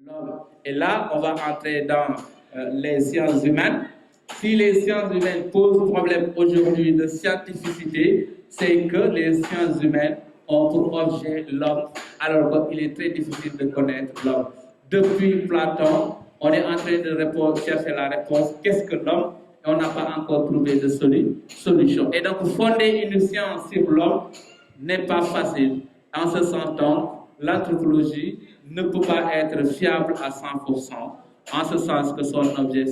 l'homme. Et là, on va entrer dans les sciences humaines. Si les sciences humaines posent problème aujourd'hui de scientificité, c'est que les sciences humaines ont pour objet l'homme, alors qu'il est très difficile de connaître l'homme. Depuis Platon, on est en train de chercher la réponse, qu'est-ce que l'homme? Et on n'a pas encore trouvé de solution. Et donc, fonder une science sur l'homme n'est pas facile. En ce sens, l'anthropologie ne peut pas être fiable à 100%, en ce sens que son objet,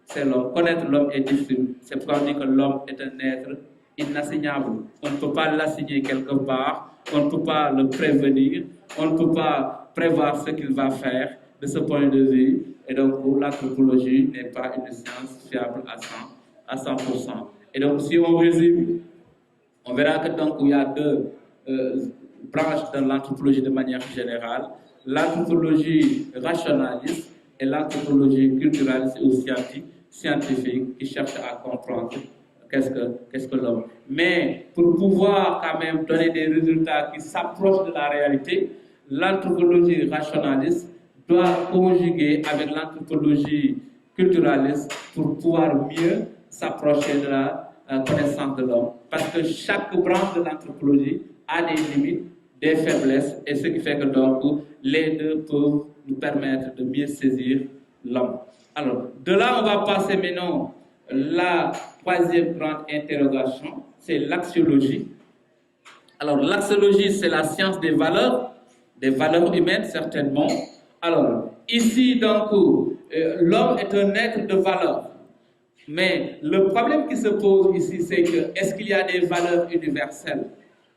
c'est l'homme. Connaître l'homme est difficile. C'est pourquoi on dit que l'homme est un être inassignable. On ne peut pas l'assigner quelque part, on ne peut pas le prévenir, on ne peut pas prévoir ce qu'il va faire de ce point de vue. Et donc, l'anthropologie n'est pas une science fiable à 100%. Et donc, si on résume, on verra que donc, il y a deux branches de l'anthropologie de manière générale, l'anthropologie rationaliste et l'anthropologie culturaliste ou scientifique qui cherche à comprendre qu'est-ce que l'homme. Mais pour pouvoir quand même donner des résultats qui s'approchent de la réalité, l'anthropologie rationaliste doit conjuguer avec l'anthropologie culturaliste pour pouvoir mieux s'approcher de la connaissance de l'homme. Parce que chaque branche de l'anthropologie a des limites, des faiblesses, et ce qui fait que donc les deux peuvent nous permettre de mieux saisir l'homme. Alors, de là, on va passer maintenant la troisième grande interrogation, c'est l'axiologie. Alors, l'axiologie, c'est la science des valeurs humaines, certainement. Alors, ici, donc, l'homme est un être de valeur. Mais le problème qui se pose ici, c'est que, est-ce qu'il y a des valeurs universelles?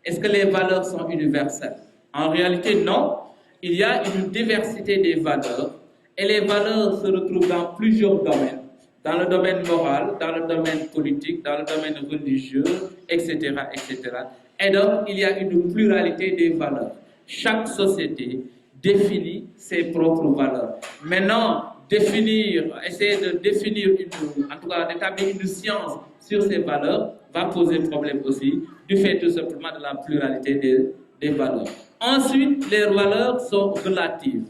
Est-ce que les valeurs sont universelles? En réalité, non. Il y a une diversité des valeurs, et les valeurs se retrouvent dans plusieurs domaines. Dans le domaine moral, dans le domaine politique, dans le domaine religieux, etc., etc. Et donc, il y a une pluralité des valeurs. Chaque société définit ses propres valeurs. Maintenant, essayer de définir, en tout cas d'établir une science sur ces valeurs va poser problème aussi, du fait tout simplement de la pluralité des valeurs. Ensuite, les valeurs sont relatives.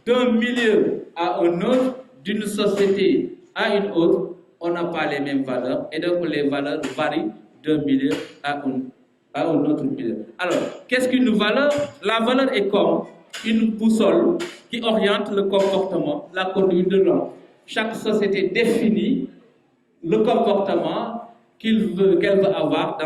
D'un milieu à un autre, d'une société à une autre, on n'a pas les mêmes valeurs, et donc les valeurs varient d'un milieu à un autre milieu. Alors, qu'est-ce qu'une valeur? La valeur est comme une boussole qui oriente le comportement, la conduite de l'homme. Chaque société définit le comportement qu'elle veut avoir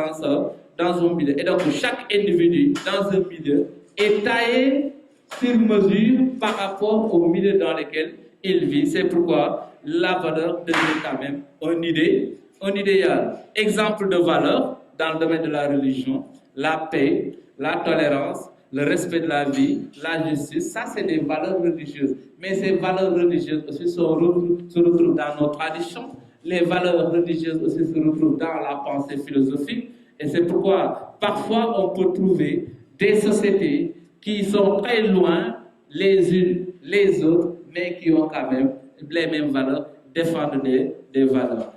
dans un milieu. Et donc, chaque individu dans un milieu est taillé sur mesure par rapport au milieu dans lequel il vit. C'est pourquoi la valeur devient quand même un idéal. Exemple de valeur dans le domaine de la religion, la paix, la tolérance, le respect de la vie, la justice, ça c'est des valeurs religieuses. Mais ces valeurs religieuses aussi se retrouvent dans nos traditions. Les valeurs religieuses aussi se retrouvent dans la pensée philosophique. Et c'est pourquoi parfois on peut trouver des sociétés qui sont très loin les unes les autres, mais qui ont quand même les mêmes valeurs, défendent des valeurs.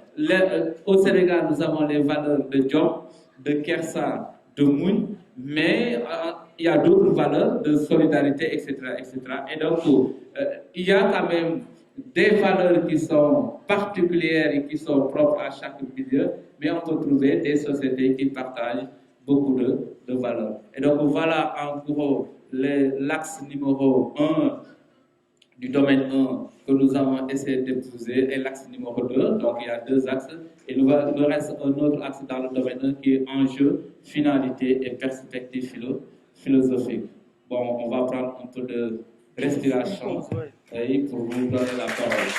Au Sénégal, nous avons les valeurs de Diop, de Kersa, de Mougne, mais il y a d'autres valeurs de solidarité, etc., etc. Et donc, il y a quand même des valeurs qui sont particulières et qui sont propres à chaque milieu, mais on peut trouver des sociétés qui partagent beaucoup de valeurs. Et donc, voilà en gros l'axe numéro 1 du domaine 1 que nous avons essayé d'épouser et l'axe numéro 2. Donc, il y a deux axes. Et il nous reste un autre axe dans le domaine 1 qui est enjeu, finalité et perspective philosophique. Bon, on va prendre un peu de respiration pour vous donner la parole.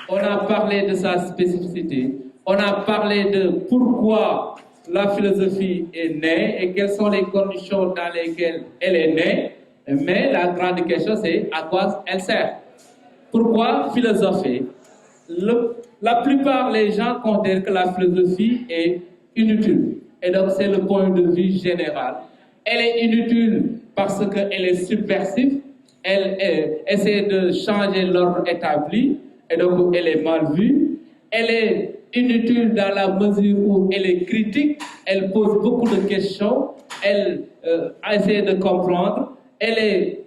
On a parlé de sa spécificité. On a parlé de pourquoi la philosophie est née et quelles sont les conditions dans lesquelles elle est née. Mais la grande question, c'est à quoi elle sert. Pourquoi philosopher? La plupart des gens considèrent que la philosophie est inutile. Et donc, c'est le point de vue général. Elle est inutile parce qu'elle est subversive. Elle essaie de changer l'ordre établi. Et donc, elle est mal vue. Elle est inutile dans la mesure où elle est critique. Elle pose beaucoup de questions. Elle essaie de comprendre. Elle est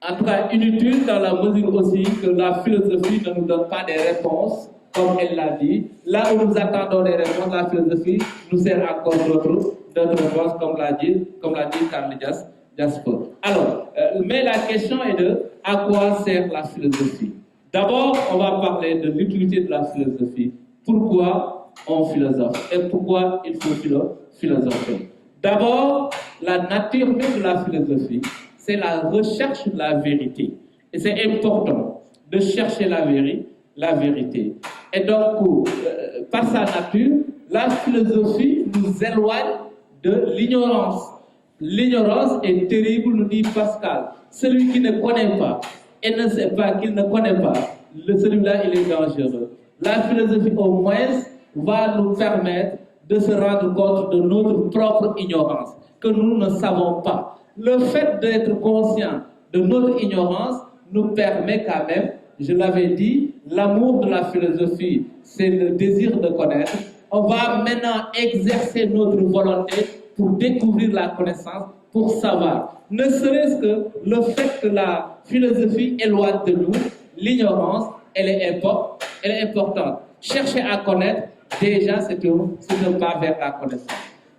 En tout cas, inutile dans la mesure aussi que la philosophie ne nous donne pas des réponses, comme elle l'a dit. Là où nous attendons des réponses, la philosophie nous sert encore d'autres réponses, comme l'a dit Karl Jasper. Alors, mais la question est de à quoi sert la philosophie? D'abord, on va parler de l'utilité de la philosophie. Pourquoi on philosophe et pourquoi il faut philosopher? D'abord, la nature même de la philosophie, c'est la recherche de la vérité. Et c'est important de chercher la vérité. Et donc, par sa nature, la philosophie nous éloigne de l'ignorance. L'ignorance est terrible, nous dit Pascal. Celui qui ne connaît pas et ne sait pas qu'il ne connaît pas, celui-là, il est dangereux. La philosophie, au moins, va nous permettre de se rendre compte de notre propre ignorance, que nous ne savons pas. Le fait d'être conscient de notre ignorance nous permet quand même, je l'avais dit, l'amour de la philosophie, c'est le désir de connaître. On va maintenant exercer notre volonté pour découvrir la connaissance, pour savoir. Ne serait-ce que le fait que la philosophie éloigne de nous l'ignorance, elle est importante. Chercher à connaître, déjà, c'est un pas vers la connaissance.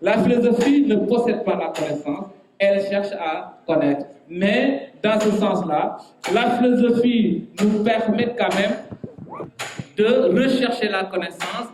La philosophie ne possède pas la connaissance, elle cherche à connaître. Mais dans ce sens-là, la philosophie nous permet quand même de rechercher la connaissance,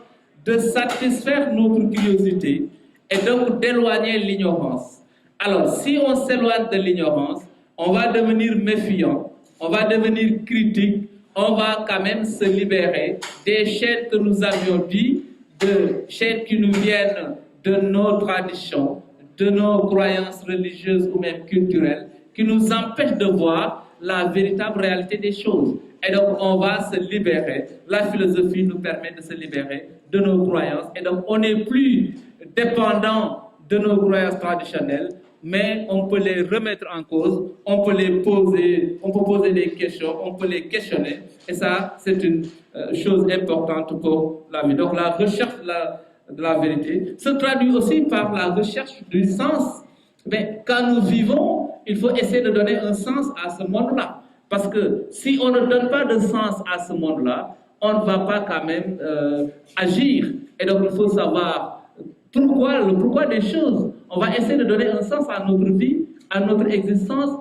de satisfaire notre curiosité et donc d'éloigner l'ignorance. Alors, si on s'éloigne de l'ignorance, on va devenir méfiant, on va devenir critique, on va quand même se libérer des chaînes que nous avions dit, de chaînes qui nous viennent de nos traditions, de nos croyances religieuses ou même culturelles, qui nous empêchent de voir la véritable réalité des choses. Et donc, on va se libérer. La philosophie nous permet de se libérer de nos croyances. Et donc, on n'est plus dépendant de nos croyances traditionnelles, mais on peut les remettre en cause, on peut poser des questions, on peut les questionner. Et ça, c'est une chose importante pour la vie. Donc, la recherche de la vérité se traduit aussi par la recherche du sens. Mais quand nous vivons, il faut essayer de donner un sens à ce monde-là. Parce que si on ne donne pas de sens à ce monde-là, on ne va pas quand même agir. Et donc, il faut savoir le pourquoi des choses. On va essayer de donner un sens à notre vie, à notre existence.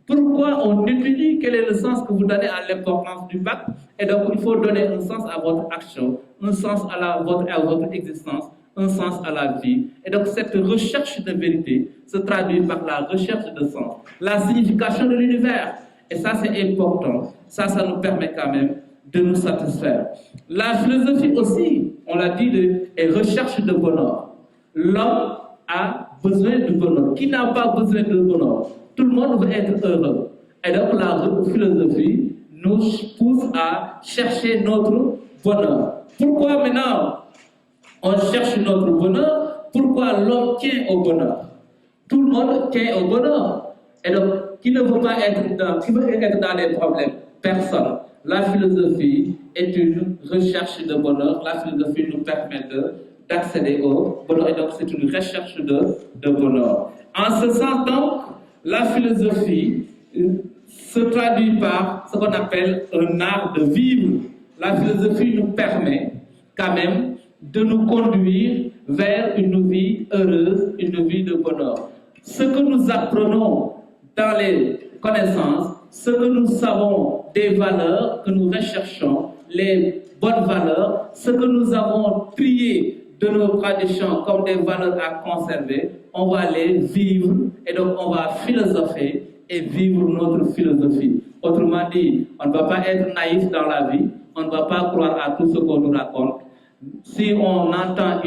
Pourquoi on étudie, quel est le sens que vous donnez à l'importance du pacte. Et donc, il faut donner un sens à votre action, un sens à votre existence, un sens à la vie. Et donc, cette recherche de vérité se traduit par la recherche de sens, la signification de l'univers. Et ça, c'est important. Ça nous permet quand même de nous satisfaire. La philosophie aussi, on l'a dit, est recherche de bonheur. L'homme a besoin de bonheur. Qui n'a pas besoin de bonheur? Tout le monde veut être heureux. Et donc, la philosophie nous pousse à chercher notre bonheur. Pourquoi maintenant on cherche notre bonheur? Pourquoi l'homme tient au bonheur? Tout le monde tient au bonheur. Et donc, qui ne veut pas être dans des problèmes? Personne. La philosophie est une recherche de bonheur. La philosophie nous permet d'accéder au bonheur. Et donc, c'est une recherche de bonheur. En ce sens, donc, la philosophie se traduit par ce qu'on appelle un art de vivre. La philosophie nous permet quand même de nous conduire vers une vie heureuse, une vie de bonheur. Ce que nous apprenons dans les connaissances, ce que nous savons des valeurs que nous recherchons, les bonnes valeurs, ce que nous avons trié de nos traditions comme des valeurs à conserver, on va les vivre et donc on va philosopher et vivre notre philosophie. Autrement dit, on ne va pas être naïf dans la vie, on ne va pas croire à tout ce qu'on nous raconte. Si on entend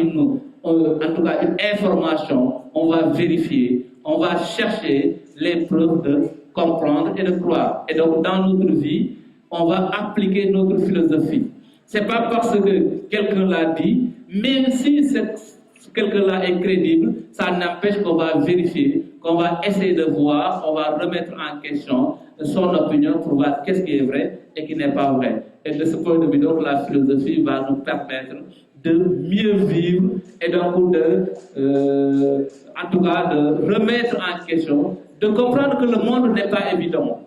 en tout cas une information, on va vérifier, on va chercher les preuves de comprendre et de croire. Et donc dans notre vie, on va appliquer notre philosophie. Ce n'est pas parce que quelqu'un l'a dit, même si quelqu'un-là est crédible, ça n'empêche qu'on va vérifier, qu'on va essayer de voir, on va remettre en question son opinion pour voir qu'est-ce qui est vrai et qui n'est pas vrai. Et de ce point de vue, donc, la philosophie va nous permettre de mieux vivre et donc en tout cas de remettre en question, de comprendre que le monde n'est pas évident.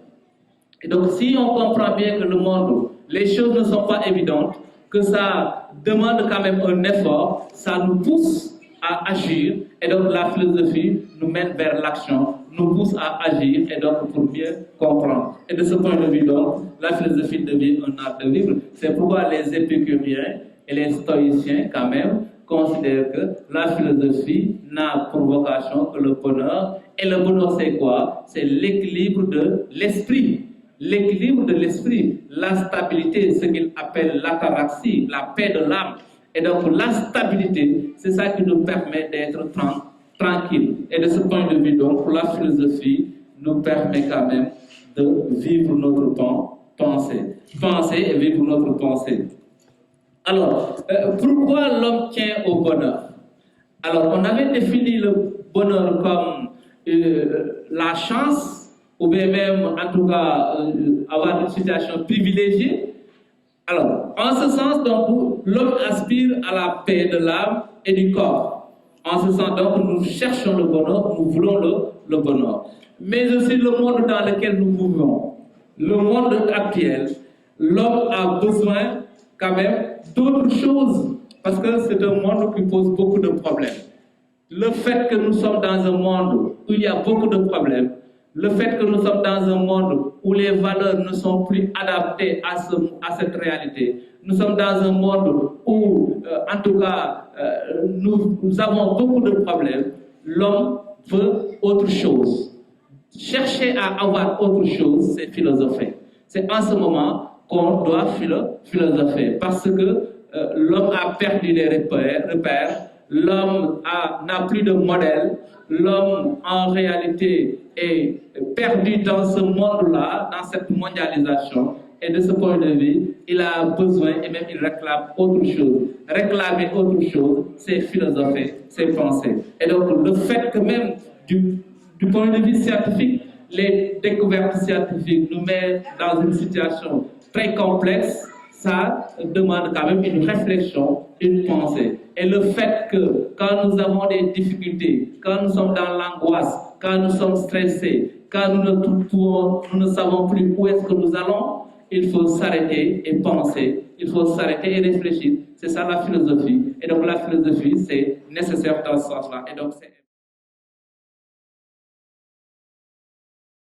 Et donc, si on comprend bien que le monde, les choses ne sont pas évidentes, que ça demande quand même un effort, ça nous pousse à agir. Et donc, la philosophie nous mène vers l'action, nous pousse à agir, et donc pour mieux comprendre. Et de ce point de vue, donc, la philosophie devient un art de vivre. C'est pourquoi les épicuriens et les stoïciens, quand même, considèrent que la philosophie n'a pour vocation que le bonheur. Et le bonheur, c'est quoi? C'est l'équilibre de l'esprit. L'équilibre de l'esprit, la stabilité, ce qu'ils appellent l'ataraxie, la paix de l'âme. Et donc la stabilité, c'est ça qui nous permet d'être tranquille. Et de ce point de vue, donc, la philosophie nous permet quand même de vivre notre pensée. Penser et vivre notre pensée. Alors, pourquoi l'homme tient au bonheur? Alors, on avait défini le bonheur comme la chance, ou bien même, en tout cas, avoir une situation privilégiée. Alors, en ce sens, donc, l'homme aspire à la paix de l'âme et du corps. En ce sens, donc, nous cherchons le bonheur, nous voulons le bonheur. Mais aussi le monde dans lequel nous vivons, le monde actuel, l'homme a besoin quand même d'autres choses, parce que c'est un monde qui pose beaucoup de problèmes. Le fait que nous sommes dans un monde où il y a beaucoup de problèmes, le fait que nous sommes dans un monde où les valeurs ne sont plus adaptées à cette réalité, nous sommes dans un monde où, en tout cas, nous avons beaucoup de problèmes, l'homme veut autre chose. Chercher à avoir autre chose, c'est philosopher. C'est en ce moment qu'on doit philosopher, parce que l'homme a perdu les repères, l'homme n'a plus de modèle, l'homme en réalité est perdu dans ce monde-là, dans cette mondialisation, et de ce point de vue, il a besoin et même il réclame autre chose. Réclamer autre chose, c'est philosopher, c'est penser. Et donc le fait que même du point de vue scientifique, les découvertes scientifiques nous mettent dans une situation très complexe, ça demande quand même une réflexion, une pensée. Et le fait que quand nous avons des difficultés, quand nous sommes dans l'angoisse, quand nous sommes stressés, quand nous ne savons plus où est-ce que nous allons, il faut s'arrêter et penser, il faut s'arrêter et réfléchir. C'est ça la philosophie. Et donc la philosophie, c'est nécessaire dans ce sens-là. Et donc c'est